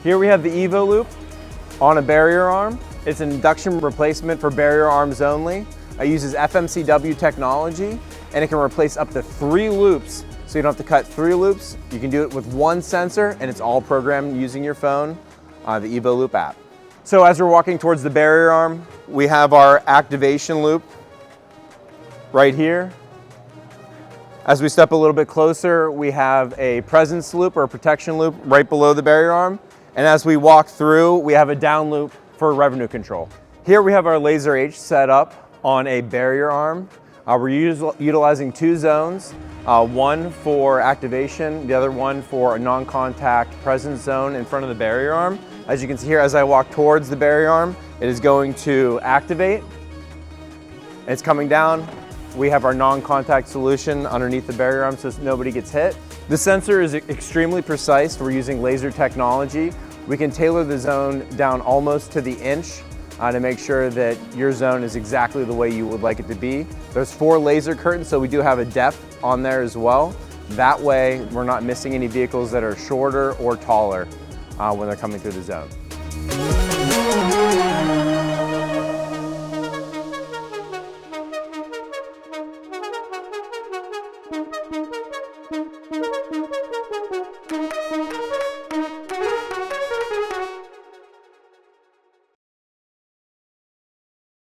Here we have the EVOLOOP on a barrier arm. It's an induction replacement for barrier arms only. It uses FMCW technology, and it can replace up to 3 loops. So you don't have to cut 3 loops. You can do it with 1 sensor, and it's all programmed using your phone, the EVOLOOP app. So as we're walking towards the barrier arm, we have our activation loop right here. As we step a little bit closer, we have a presence loop or a protection loop right below the barrier arm. And as we walk through, we have a down loop for revenue control. Here we have our LZR-H set up on a barrier arm. We're utilizing 2 zones, one for activation, the other one for a non-contact presence zone in front of the barrier arm. As you can see here, as I walk towards the barrier arm, it is going to activate. It's coming down. We have our non-contact solution underneath the barrier arm so nobody gets hit. The sensor is extremely precise. We're using laser technology. We can tailor the zone down almost to the inch to make sure that your zone is exactly the way you would like it to be. There's 4 laser curtains, so we do have a depth on there as well. That way, we're not missing any vehicles that are shorter or taller when they're coming through the zone.